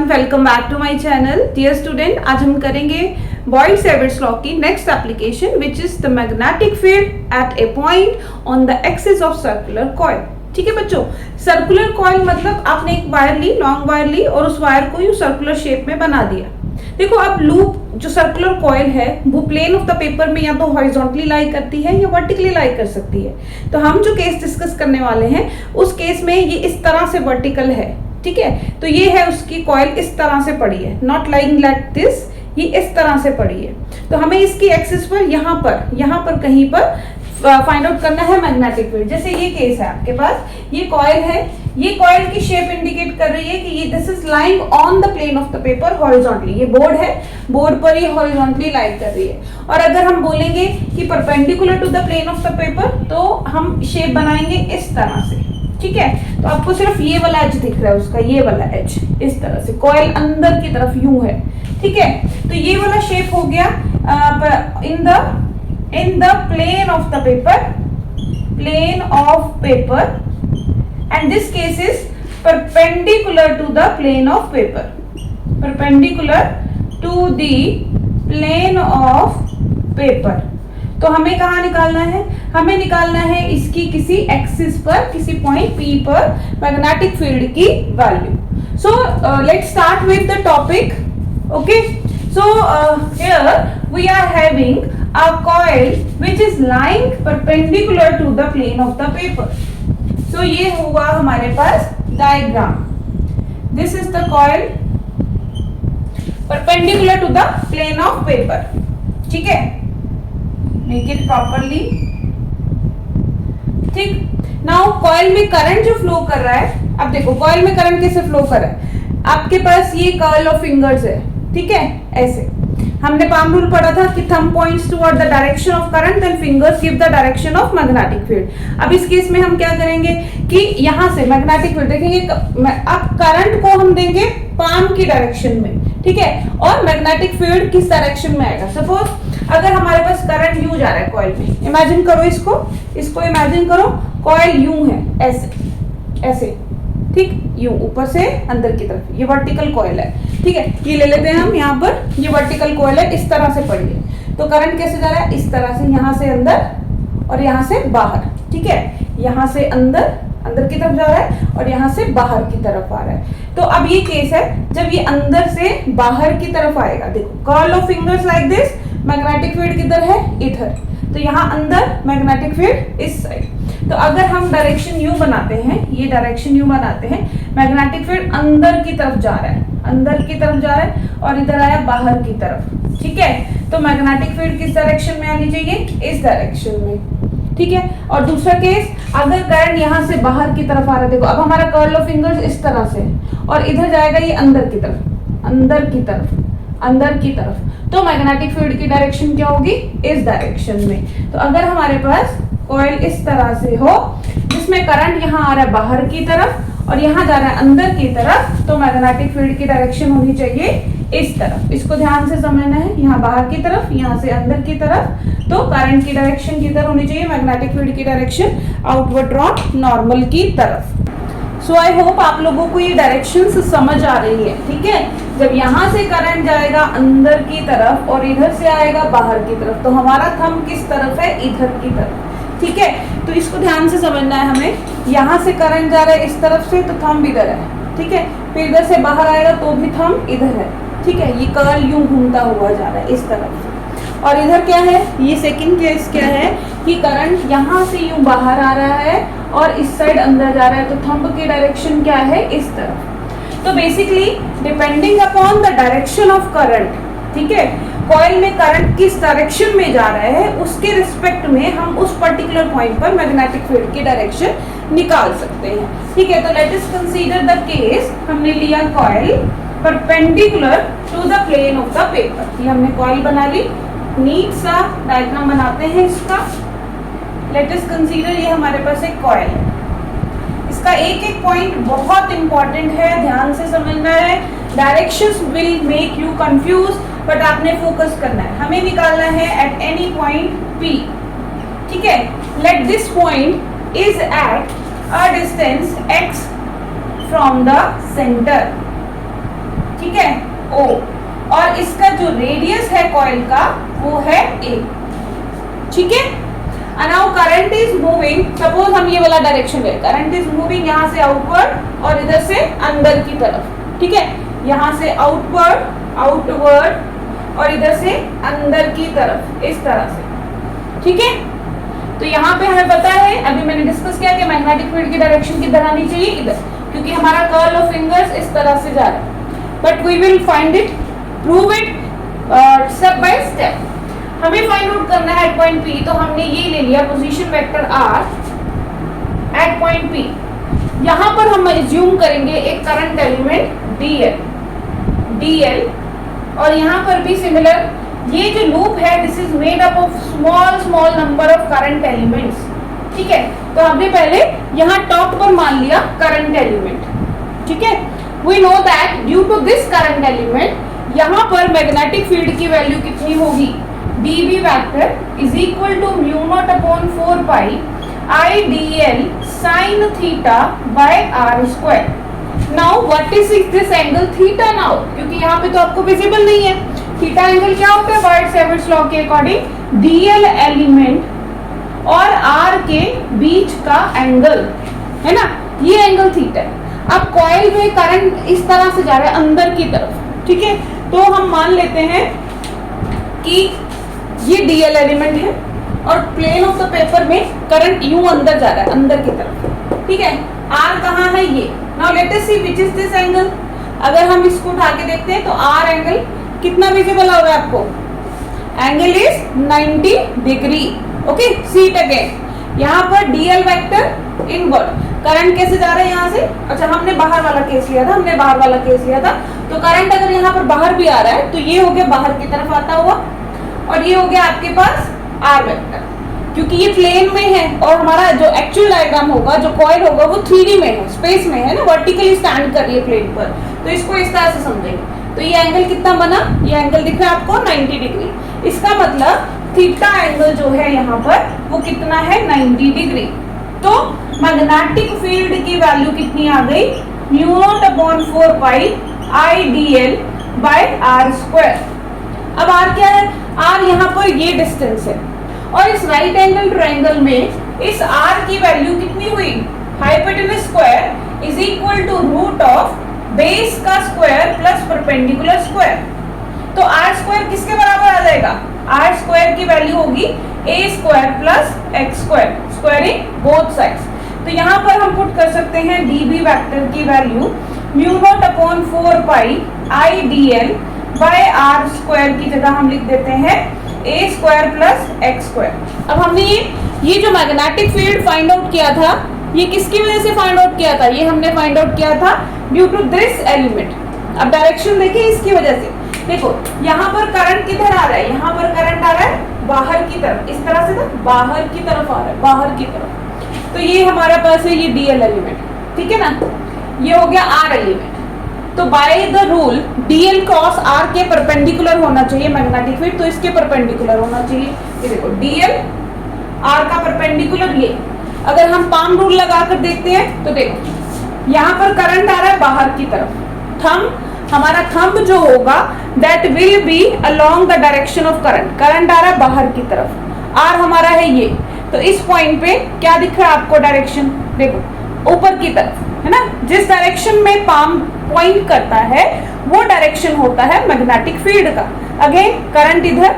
Welcome back to my channel. Dear student, आज हम करेंगे बॉयल-सेवियर्स लॉ की next application which is the magnetic field at a point on the axis of circular coil. ठीक है बच्चों, circular coil मतलब आपने एक वायर ली, लॉन्ग वायर ली और उस वायर को यूं सर्कुलर शेप में बना दिया। देखो अब लूप जो सर्कुलर कॉइल है वो प्लेन ऑफ द पेपर में या तो हॉरिजॉन्टली लाई करती है या वर्टिकली लाई कर सकती है। तो हम जो केस डिस्कस करने वाले हैं उस केस में ये इस तरह से वर्टिकल है। ठीक है, तो ये है उसकी कॉइल इस तरह से पड़ी है, नॉट लाइंग लाइक दिस, ये इस तरह से पड़ी है। तो हमें इसकी एक्सिस पर यहाँ पर कहीं पर फाइंड आउट करना है मैग्नेटिक फील्ड। जैसे ये केस है आपके पास, ये कॉइल है, ये कॉइल की शेप इंडिकेट कर रही है कि ये this is lying on the plane of the paper horizontally. ये बोर्ड है, बोर्ड पर ये हॉरिजॉन्टली लाई कर रही है। और अगर हम बोलेंगे कि perpendicular to the plane of the paper तो हम शेप बनाएंगे इस तरह से। ठीक है, तो आपको सिर्फ ये वाला एज दिख रहा है उसका, ये वाला एज इस तरह से, कॉइल अंदर की तरफ यूं है। ठीक है, तो ये वाला शेप हो गया in the plane of the paper and this case is perpendicular to the plane of paper, perpendicular to the plane of paper। तो हमें कहाँ निकालना है? हमें निकालना है इसकी किसी एक्सिस पर, किसी पॉइंट P पर मैग्नेटिक फील्ड की value. So let's start with the topic. Okay, so here we are having a coil which is lying perpendicular to the plane of the paper। so ये होगा हमारे पास diagram. this is the coil perpendicular to the plane of paper। ठीक है, make it properly। ठीक, now coil में current जो flow कर रहा है, अब देखो कॉइल में करंट कैसे फ्लो कर रहा है। आपके पास ये कर्ल ऑफ फिंगर्स है, ठीक है, ऐसे हमने पाम रूल पढ़ा था कि thumb points toward the direction of current and fingers give the direction of magnetic field. अब इस केस में हम क्या करेंगे कि यहाँ से मैग्नेटिक फील्ड देखेंगे। अब करंट को हम देंगे पाम की डायरेक्शन में, ठीक है, और मैग्नेटिक फील्ड किस डायरेक्शन में आएगा। सपोज अगर हमारे पास करंट यूं जा रहा है कॉइल में, इमेजिन करो इसको इमेजिन करो, कॉइल यूं है ऐसे ऐसे, ठीक, यूं ऊपर से अंदर की तरफ, ये वर्टिकल कॉइल है। ठीक है, ये ले लेते हैं हम यहाँ पर, ये वर्टिकल कॉइल है, इस तरह से पड़ी है। तो करंट कैसे जा रहा है? इस तरह से, यहाँ से अंदर और यहाँ से बाहर। ठीक है, यहाँ से अंदर की तरफ जा रहा है और यहाँ से बाहर की तरफ आ रहा है। तो अब ये केस है जब ये अंदर से बाहर की तरफ आएगा। देखो curl of fingers like this, magnetic field किधर है? इधर। तो यहाँ अंदर मैग्नेटिक फील्ड इस साइड। तो अगर हम डायरेक्शन यू बनाते हैं, ये डायरेक्शन यू बनाते हैं, मैग्नेटिक फील्ड अंदर की तरफ जा रहा है, अंदर की तरफ जा रहा है और इधर आया बाहर की तरफ। ठीक है, तो मैग्नेटिक फील्ड किस डायरेक्शन में आनी चाहिए? इस डायरेक्शन में। ठीक है, और दूसरा केस, अगर करंट यहाँ से बाहर की तरफ आ रहा है, देखो अब हमारा कर्ल ऑफ फिंगर्स इस तरह से और इधर जाएगा ये अंदर की तरफ, अंदर की तरफ, अंदर की तरफ, तो मैग्नेटिक फील्ड की डायरेक्शन क्या होगी? इस डायरेक्शन में। तो अगर हमारे पास कॉइल इस तरह से हो जिसमें करंट यहाँ आ रहा है बाहर की तरफ और यहाँ जा रहा है अंदर की तरफ, तो मैग्नेटिक फील्ड की डायरेक्शन होनी चाहिए इस तरफ। इसको ध्यान से समझना है, यहाँ बाहर की तरफ, यहाँ से अंदर की तरफ, तो करंट की डायरेक्शन किधर होनी चाहिए? मैग्नेटिक फील्ड की डायरेक्शन आउटवर्ड ड्रॉप नॉर्मल की तरफ। सो आई होप आप लोगों को ये डायरेक्शन समझ आ रही है। ठीक है, जब यहाँ से करंट जाएगा अंदर की तरफ और इधर से आएगा बाहर की तरफ, तो हमारा थंब किस तरफ है? इधर की तरफ। ठीक है, तो इसको ध्यान से समझना है हमें। यहाँ से करंट जा रहा है इस तरफ से, तो थंब इधर है। ठीक है, फिर इधर से बाहर आएगा तो भी थंब इधर है। ठीक है, ये कर्ल यूं घूमता हुआ जा रहा है इस तरफ से। और इधर क्या है? ये सेकंड केस क्या है कि करंट यहाँ से यूं बाहर आ रहा है और इस साइड अंदर जा रहा है, तो थंब की डायरेक्शन क्या है? इस तरफ। तो basically depending upon the direction of current, ठीक है, कॉइल में करंट किस डायरेक्शन में जा रहा है उसके रिस्पेक्ट में हम उस पर्टिकुलर पॉइंट पर मैग्नेटिक फील्ड की डायरेक्शन निकाल सकते हैं। ठीक है, तो let us consider the case, हमने लिया coil perpendicular to the plane of the paper. ये हमने कॉइल बना ली, नीट सा डायग्राम बनाते हैं इसका। लेट अस कंसीडर ये हमारे पास एक कॉइल है, इसका एक एक पॉइंट बहुत इंपॉर्टेंट है, ध्यान से समझना है। Directions will make you confuse, but आपने फोकस करना है। हमें निकालना है एट एनी पॉइंट P। ठीक है, let this point is at a distance x from the centre. ठीक है, O, और इसका जो रेडियस है कॉइल का वो है A, ठीक है। Now current is moving, suppose हम ये वाला डायरेक्शन है, करंट इज मूविंग यहाँ से आउटवर्ड और इधर से अंदर की तरफ, ठीक है, यहाँ से आउटवर्ड और इधर से अंदर की तरफ, इस तरह से, ठीक है। तो यहाँ पे हमें पता है, अभी मैंने डिस्कस किया कि मैग्नेटिक फील्ड की डायरेक्शन किधर आनी चाहिए, इधर, क्योंकि हमारा कर्ल ऑफ फिंगर्स इस तरह से जा रहा है। But we will find it, prove it step by step. हमें फाइंड आउट करना है एट पॉइंट P, तो हमने ये ले लिया position vector R at point P। यहाँ पर हम एज्यूम करेंगे एक करंट एलिमेंट DL, और यहाँ पर भी सिमिलर, ये जो लूप है this is made up of small number of current elements, ठीक है। तो हमने पहले यहाँ टॉप पर मान लिया करंट एलिमेंट, ठीक है। We know that due to this current element यहाँ पर मैग्नेटिक फील्ड की वैल्यू कितनी होगी, dB vector is equal to mu not upon 4 pi IDL sin theta by r square. Now what is this angle theta now, क्योंकि यहाँ पे तो आपको विजिबल नहीं है। थीटा एंगल क्या होता है वाइट-सेवर्ट्स लॉ के अकॉर्डिंग, डीएल एलिमेंट और आर के बीच का एंगल है ना, ये एंगल थीटा है। अब कॉइल में करंट इस तरह से जा रहा है अंदर की तरफ, ठीक है। तो हम मान लेते हैं कि ये डीएल एलिमेंट है और प्लेन ऑफ द पेपर में करंट यूं अंदर जा रहा है, अंदर की तरफ, ठीक है। आर कहाँ है, ये। Now let us see which is this angle. अगर हम इसको उठा के देखते हैं तो आर एंगल कितना विजिबल हो रहा है आपको, angle is 90 degree, okay. See it again, यहाँ पर डीएल वेक्टर इनवर्ड, करंट कैसे जा रहा है यहाँ से, अच्छा हमने बाहर वाला केस लिया था, तो करंट अगर यहाँ पर बाहर भी आ रहा है तो ये हो गया बाहर की तरफ आता हुआ, और ये हो गया आपके पास आर वेक्टर, क्योंकि ये प्लेन में है और हमारा जो एक्चुअल डायग्राम होगा, जो कॉइल होगा वो 3D में है, स्पेस में है ना, वर्टिकली स्टैंड कर रही है प्लेन पर, तो इसको इस तरह से समझेंगे। तो ये एंगल कितना बना, ये एंगल दिख रहा है आपको 90 डिग्री। इसका मतलब थीटा एंगल जो है यहाँ पर वो कितना है, 90 डिग्री। तो मैग्नेटिक फील्ड की वैल्यू कितनी आ गई, mu naught upon 4 pi IDL by r square. अब r क्या है, r यहाँ पर ये डिस्टेंस है, और इस राइट एंगल ट्रायंगल में इस r की वैल्यू कितनी हुई, hypotenuse square is equal to root of base का स्क्वायर प्लस परपेंडिकुलर स्क्वायर। तो r स्क्वायर किसके बराबर आ जाएगा, r स्क्वायर की वैल्यू होगी a square plus x square, squaring both sides. तो यहाँ पर हम पुट कर सकते हैं dB वेक्टर की value mu not upon 4 pi IDL by r square की जगह हम लिख देते हैं a square plus x square. अब हमने ये जो मैग्नेटिक फील्ड फाइंड आउट किया था, ये किसकी वजह से फाइंड आउट किया था, ये हमने फाइंड आउट किया था ड्यू टू दिस एलिमेंट। अब डायरेक्शन देखिए इसकी वजह से, देखो यहाँ पर करंट किधर आ रहा है, यहाँ पर करंट आ रहा है बाहर की तरफ, इस तरह से ना बाहर की तरफ आ रहा है, बाहर की तरफ। तो ये हमारे पास है ये डीएल एलिमेंट, ठीक है ना, ये हो गया आर एलिमेंट। तो by the rule DL cross R के परपेंडिकुलर होना चाहिए मैग्नेटिक फील्ड, तो इसके परपेंडिकुलर होना चाहिए। ये देखो डीएल आर का परपेंडिकुलर ये, अगर हम पाम रूल लगाकर देखते हैं तो देखो यहाँ पर करंट आ रहा है बाहर की तरफ, हमारा थंब जो होगा that will be along the direction of current, current आ रहा है बाहर की तरफ, आर हमारा है ये। तो इस पॉइंट पे क्या दिख रहा है आपको डायरेक्शन, देखो ऊपर की तरफ है ना, जिस डायरेक्शन में पाम पॉइंट करता है वो डायरेक्शन होता है मैग्नेटिक फील्ड का। अगेन करंट इधर,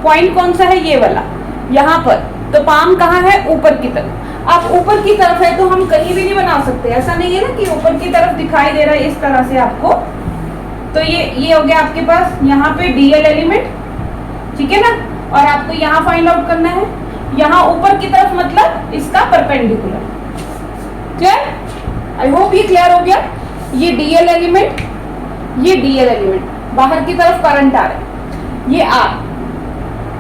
पॉइंट कौन सा है, ये वाला यहाँ पर, तो पाम कहाँ है, ऊपर की तरफ। अब ऊपर की तरफ है तो हम कहीं भी नहीं बना सकते, ऐसा नहीं है ना कि ऊपर की तरफ दिखाई दे रहा है इस तरह से आपको। तो ये हो गया आपके पास यहाँ पे डीएल एलिमेंट, ठीक है ना, और आपको यहाँ फाइंड आउट करना है, यहाँ ऊपर की तरफ मतलब इसका परपेंडिकुलर। क्लियर, आई होप ये क्लियर हो गया। ये डीएल एलिमेंट, ये डीएल एलिमेंट, बाहर की तरफ करंट आ रहा है, ये आर,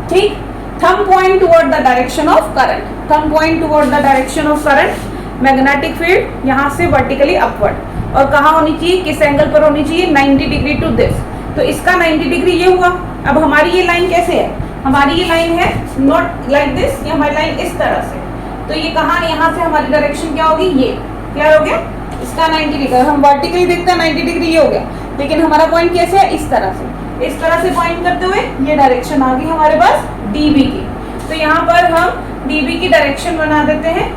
ठीक। Thumb point toward the direction of current, thumb point toward the direction of current, magnetic field यहाँ से वर्टिकली अपवर्ड, और कहाँ होनी चाहिए, किस एंगल पर होनी चाहिए, 90 डिग्री टू दिस। तो इसका 90 डिग्री ये हुआ। अब हमारी ये लाइन कैसे है, हमारी ये लाइन है नॉट लाइक दिस, ये हमारी लाइन इस तरह से, तो ये कहाँ, यहाँ से हमारी डायरेक्शन क्या होगी, ये क्लियर हो गया। इसका 90 डिग्री, हम वर्टिकली देखते हैं 90 डिग्री ये हो गया। लेकिन हमारा पॉइंट कैसे है, इस तरह से पॉइंट करते हुए ये डायरेक्शन आ गई हमारे पास डीबी की। तो यहाँ पर हम डीबी की डायरेक्शन बना देते हैं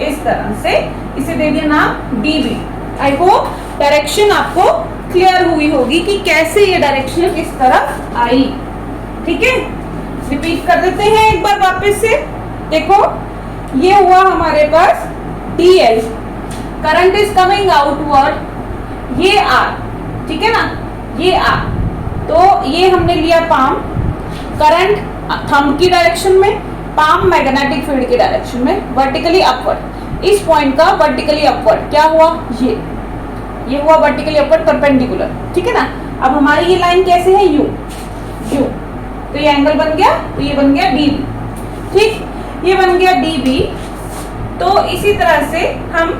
इस तरह से, इसे दे दिया नाम डीबी। आई होप डायरेक्शन आपको क्लियर हुई होगी कि कैसे ये डायरेक्शन इस तरफ आई। ठीक है, रिपीट कर देते हैं एक बार वापस से। देखो ये हुआ हमारे पास DL, current is coming outward, ये R, ठीक है ना, ये R। तो ये हमने लिया पाम, करंट थंब की डायरेक्शन में, पाम मैग्नेटिक फील्ड की डायरेक्शन में, वर्टिकली अपवर्ड। इस पॉइंट का वर्टिकली अपवर्ड क्या हुआ, ये हुआ वर्टिकली अपवर्ड परपेंडिकुलर, ठीक है ना। अब हमारी ये लाइन कैसे है, यू, तो ये एंगल बन गया, तो ये बन गया DB, ठीक, ये बन गया DB। तो इसी तरह से हम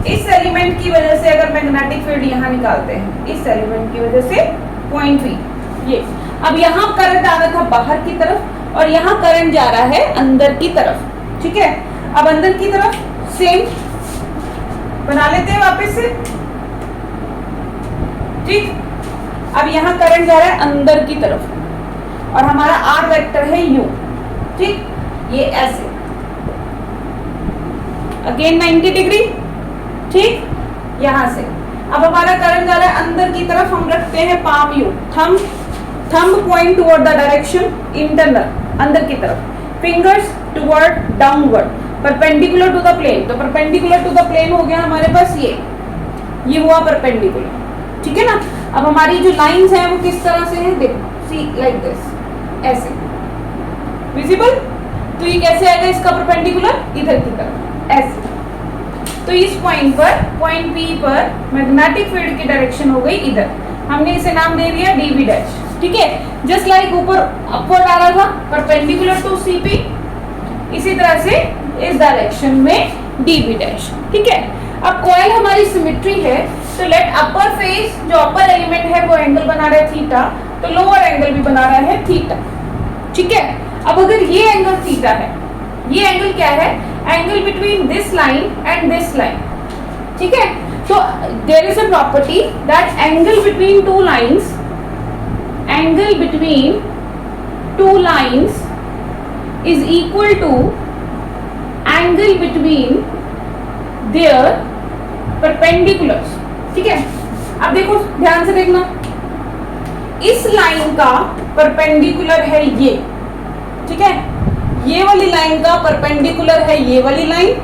इस एलिमेंट की वजह से अगर मैग्नेटिक फील्ड यहाँ निकालते हैं, इस एलिमेंट की वजह से पॉइंट V, ये अब यहाँ करंट आ रहा था बाहर की तरफ और यहाँ करंट जा रहा है अंदर की तरफ, ठीक है। अब अंदर की तरफ सेम बना लेते हैं वापस से, ठीक। अब यहाँ करंट जा रहा है अंदर की तरफ और हमारा R वेक्टर है U, ठीक, ये ऐसे अगेन 90 डिग्री, ठीक, यहां से। अब हमारा करंट जा रहा है अंदर की तरफ, हम रखते हैं palm U, thumb point toward the direction internal, अंदर की तरफ, fingers toward downward, perpendicular to the plane. तो परपेंडिकुलर टू द प्लेन हो गया हमारे पास ये हुआ परपेंडिकुलर, ठीक है ना। अब हमारी जो लाइंस हैं वो किस तरह से हैं, देखो, सी लाइक दिस, ऐसे विजिबल। तो ये कैसे आएगा इसका परपेंडिकुलर, इधर की तरफ ऐसे। तो इस पॉइंट पर, पॉइंट P पर मैग्नेटिक फील्ड की डायरेक्शन हो गई इधर, हमने इसे नाम दे दिया DB डैश, ठीक है। जस्ट लाइक ऊपर अपवर्ड आ रहा था परपेंडिकुलर टू CP, इसी तरह से इस डायरेक्शन में DB डैश, ठीक है। अब कॉइल हमारी सिमेट्री है, तो लेट अपर फेस, जो अपर एलिमेंट है वो एंगल बना रहा है थीटा, तो लोअर एंगल भी बना रहा है थीटा, ठीक है। अब अगर ये एंगल थीटा है, ये एंगल क्या है, angle between this line and this line, ठीक है। तो there is a property that angle between two lines, angle between two lines is equal to angle between their perpendiculars, ठीक है। अब देखो ध्यान से देखना, इस लाइन का परपेंडिकुलर है ये, ठीक है, ये वाली लाइन का परपेंडिकुलर है ये वाली लाइन,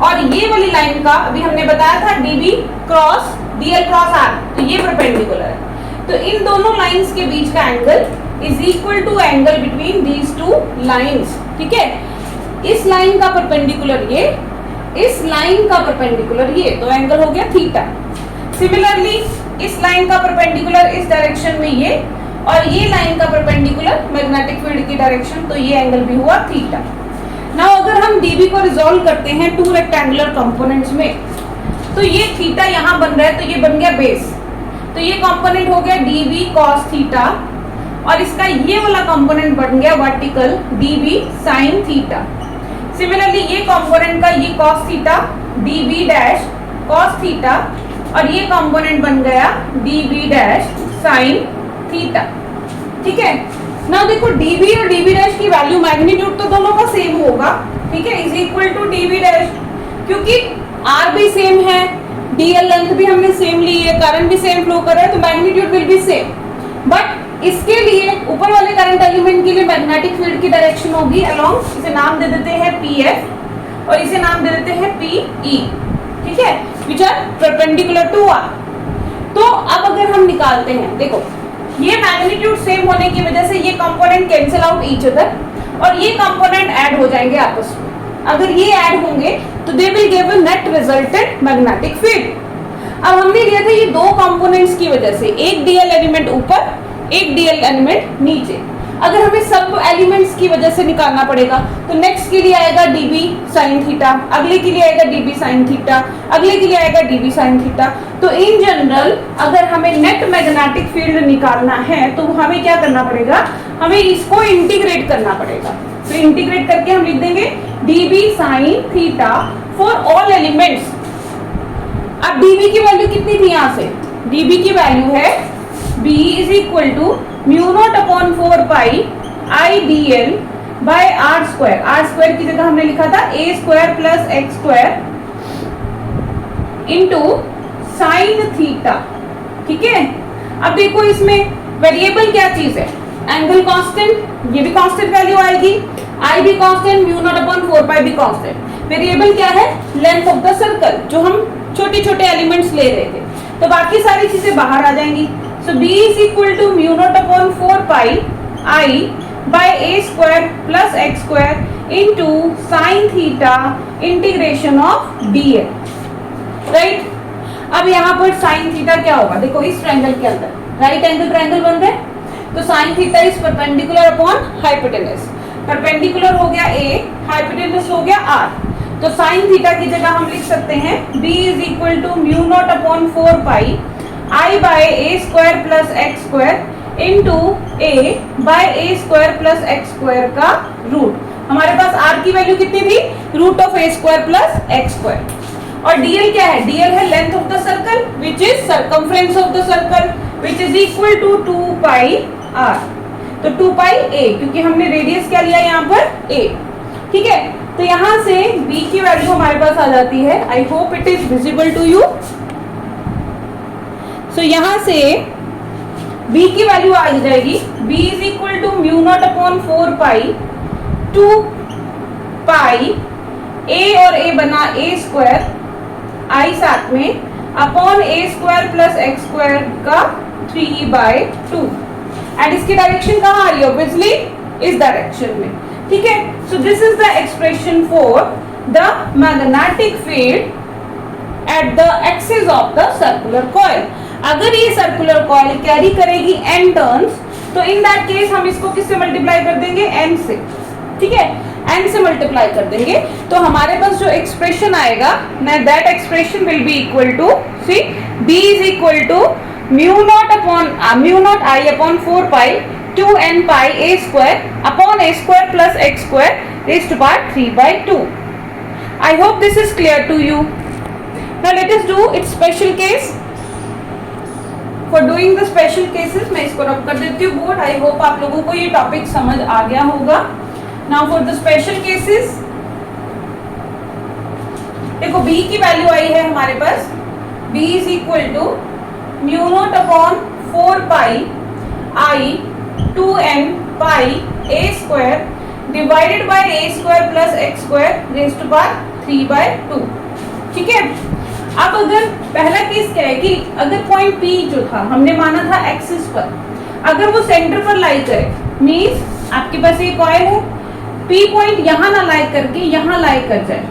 और ये वाली लाइन का अभी हमने बताया था DB cross DL cross R, तो ये परपेंडिकुलर है। तो इन दोनों लाइंस के बीच का angle is equal to angle between these two lines, ठीक है। इस लाइन का परपेंडिकुलर ये, इस लाइन का परपेंडिकुलर ये, तो एंगल हो गया थीटा। सिमिलरली इस लाइन का परपेंडिकुलर इस डायरेक्शन में ये, और ये लाइन का परपेंडिकुलर मैग्नेटिक फील्ड की डायरेक्शन, तो ये एंगल भी हुआ थीटा। नाउ अगर हम DB को रिजॉल्व करते हैं टू रेक्टेंगुलर कंपोनेंट्स में, तो ये थीटा यहाँ बन रहा है, तो ये बन गया बेस, तो ये कंपोनेंट हो गया DB cos थीटा, और इसका ये वाला कंपोनेंट बन गया vertical DB sin theta. Similarly ये कंपोनेंट का ये cos theta DB dash cos theta, और ये कंपोनेंट बन गया DB डैश sin थीटा, ठीक है। ना देखो DB और DB डैश की वैल्यू, मैग्नीट्यूड तो दोनों का सेम होगा, ठीक है, is equal to DB dash, क्योंकि R भी सेम है, DL लेंथ भी हमने सेम ली है, करंट भी सेम फ्लो कर रहा है, तो magnitude will be same. But इसके लिए ऊपर वाले करंट एलिमेंट के लिए मैग्नेटिक फील्ड की डायरेक्शन होगी अलोंग, इसे नाम दे देते हैं PF और इसे नाम दे देते हैं PE, ठीक है, which are perpendicular to R। तो अब अगर हम निकालते हैं, देखो ये मैग्नीट्यूड सेम होने की वजह से ये component cancel out each other, और ये कंपोनेंट ऐड हो जाएंगे आपस में। अगर ये ऐड होंगे तो they will give a net resultant magnetic field. अब हमने लिया था ये दो कंपोनेंट्स की वजह से, एक DL एलिमेंट ऊपर, एक DL एलिमेंट नीचे। अगर हमें सब एलिमेंट्स की वजह से निकालना पड़ेगा, तो नेक्स्ट के लिए आएगा DB sin थीटा, अगले के लिए आएगा DB sin थीटा, अगले के लिए आएगा DB sin थीटा। तो इन जनरल अगर हमें नेट मैग्नेटिक फील्ड निकालना है तो हमें क्या करना पड़ेगा, हमें इसको इंटीग्रेट करना पड़ेगा। तो इंटीग्रेट करके हम लिख देंगे DB sin theta for all elements. अब DB की वैल्यू कितनी थी यहाँ से, dB की वैल्यू है B is equal to mu not upon 4 pi I D L by R square. R square की जगह हमने लिखा था A square plus x square into sine theta. ठीक है, अब देखो इसमें वेरिएबल क्या चीज है, एंगल कांस्टेंट, ये भी कांस्टेंट वैल्यू आएगी, आई भी कांस्टेंट, म्यू नॉट अपॉन 4 पाई भी कांस्टेंट। वेरिएबल क्या है, लेंथ ऑफ द सर्कल, जो हम छोटे छोटे एलिमेंट्स ले रहे थे, तो बाकी सारी चीजें बाहर आ जाएंगी। So B is equal to mu not upon 4 pi I by A square plus x square into sine theta integration of D L. Right, अब यहाँ पर साइन थीटा क्या होगा, देखो इस ट्रायंगल के अंदर राइट एंगल ट्रायंगल बन रहा है, तो sine theta is perpendicular upon hypotenuse. Perpendicular हो गया ए, हाइपोटेनस हो गया आर, तो साइन थीटा की जगह हम लिख सकते हैं b is equal to mu not upon 4 pi I by A square plus x square into a by A square plus x square का रूट। हमारे पास r की वैल्यू कितनी थी, root of a square plus x square. और dl क्या है, dl है length of the circle which is circumference of the circle which is equal to 2 pi r। तो 2 पाई a, क्योंकि हमने रेडियस क्या लिया यहाँ पर a। ठीक है, तो यहाँ से b की वैल्यू हमारे पास आ जाती है, I hope it is visible to you. So यहाँ से b की वैल्यू आ जाएगी b is equal to mu not upon 4 pi 2 pi a और a बना a स्क्वायर आई साथ में upon a square plus x square का 3/2। एंड इसकी डायरेक्शन कहाँ आ रही है, ऑब्वियसली इस डायरेक्शन में। ठीक है, so this is the expression for the magnetic field at the axis of the circular coil. अगर ये सर्कुलर कॉइल कैरी करेगी n टर्न्स, तो इन दैट केस हम इसको किससे मल्टीप्लाई कर देंगे, n से। ठीक है, n से मल्टीप्लाई कर देंगे, तो हमारे पास जो एक्सप्रेशन आएगा ना, that expression will be equal to, see b is equal to mu naught I upon 4 pi 2n pi a square upon a square plus x square raised to power 3/2। I hope this is clear to you. Now let us do its special case. For doing the special cases मैं इसको रब कर देती हूँ board. I hope आप लोगों को ये टॉपिक समझ आ गया होगा। Now for the special cases, देखो b की वैल्यू आई है हमारे पास, b is equal to mu not upon 4 pi I 2n pi a square divided by a square plus x square raised to power 3/2। ठीक है, अब अगर पहला केस क्या है कि अगर पॉइंट P जो था हमने माना था एक्सिस पर, अगर वो सेंटर पर लाई करे, मींस आपके पास ये कॉइल है, P पॉइंट यहाँ ना लाई करके यहाँ लाई कर जाए,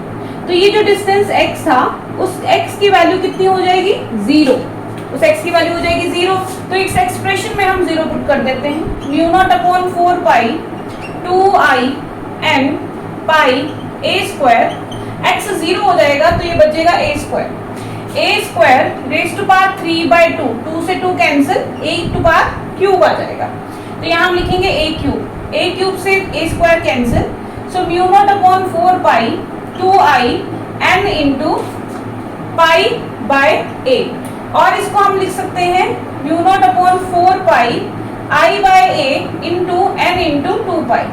तो ये जो डिस्टेंस x था उस x की वैल्यू कितनी हो जाएगी, 0। उस x की वैल्यू हो जाएगी 0, तो इस एक्सप्रेशन में हम 0 पुट कर देते हैं। Mu not upon 4 pi 2i n pi a square, x 0 हो जाएगा तो ये बचेगा a square, a square raised to power 3/2, 2 से 2 cancel, a to power cube आ जाएगा, तो यहाँ हम लिखेंगे a क्यूब से a square cancel, so mu not upon 4 pi 2i n into pi by a, और इसको हम लिख सकते हैं mu not upon 4 pi i by a into n into 2 pi.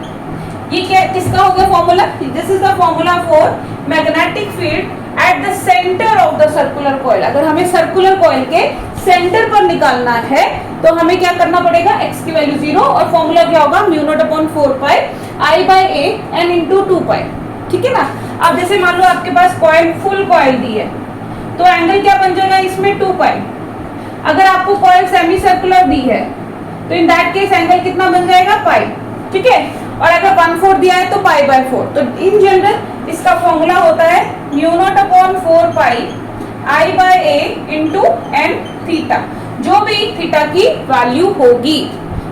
ये क्या किसका हो गया formula, this is the formula for magnetic field at the centre of the circular coil. अगर हमें सर्कुलर कॉइल के सेंटर पर निकालना है तो हमें क्या करना पड़ेगा, x की वैल्यू 0, और फॉर्मूला क्या होगा, mu not upon 4 pi i by a n into 2 pi. ठीक है ना, अब जैसे मान लो आपके पास कॉइल फुल कॉइल दी है, तो एंगल क्या बन जाएगा इसमें, 2 पाई। अगर आपको कॉइल सेमी सर्कुलर दी है तो इन दैट केस एंगल कितना बन जाएगा, पाई। ठीक है, और अगर 1/4 दिया है तो पाई/4। तो इन जनरल इसका फॉर्मूला होता है mu not upon 4 pi i by a into n theta, जो भी थीटा की वैल्यू होगी।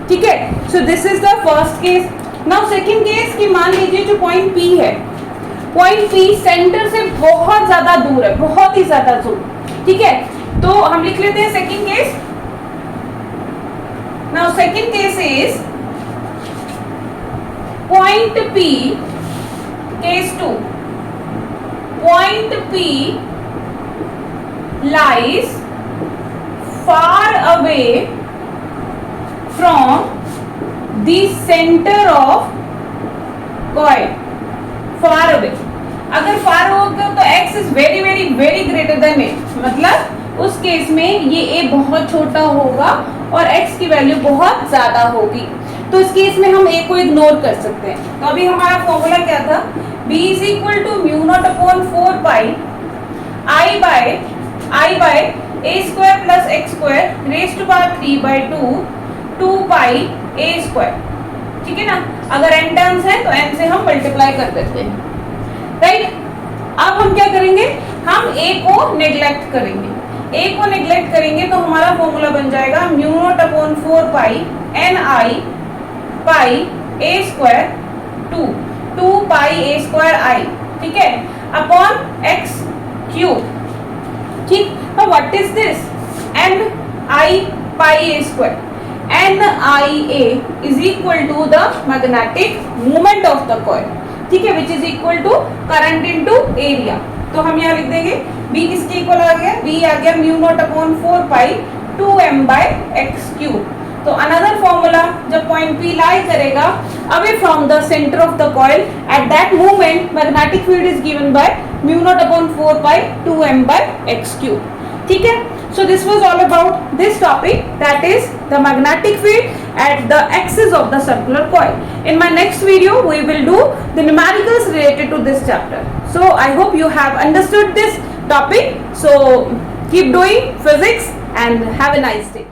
ठीक है, so this is the first case. Now second case कि मान लीजिए जो पॉइंट P है, पॉइंट P सेंटर से बहुत ज्यादा दूर है, बहुत ही ज्यादा दूर। ठीक है, तो हम लिख लेते हैं second case. Now second case is point P, case 2, point P lies far away from the center of coil. Far away. अगर far होगा तो x is very very very greater than a, मतलब उस केस में ये a बहुत छोटा होगा और x की वैल्यू बहुत ज्यादा होगी, तो इस केस में हम a को इग्नोर कर सकते हैं। तो अभी हमारा फॉर्मूला क्या था, b is equal to mu not upon 4 pi I by a square plus x square raise to power 3/2 2 pi a square, ठीक है ना। अगर n टर्म्स है तो n से हम मल्टीप्लाई कर देते हैं, राइट। अब हम क्या करेंगे, हम a को नेग्लेक्ट करेंगे। a को नेग्लेक्ट करेंगे तो हमारा फॉर्मूला बन जाएगा mu naught upon 4 pi ni pi a square 2 pi a square i, ठीक है, अपॉन x क्यूब, ठीक। now what is this, ni pi a square, nia is equal to the magnetic moment of the coil, ठीक है, which is equal to current into area। तो हम यहाँ लिख देंगे b किसके इक्वल आ गया, b आ गया mu not upon 4 pi 2m by x cube. तो अनदर फॉर्मूला, जब पॉइंट P लाई करेगा away from the centre of the coil, at that moment magnetic field is given by mu not upon 4 pi 2m by x cube, ठीक है। So this was all about this topic, that is the magnetic field at the axis of the circular coil. In my next video we will do the numericals related to this chapter. So I hope you have understood this topic. So keep doing physics and have a nice day.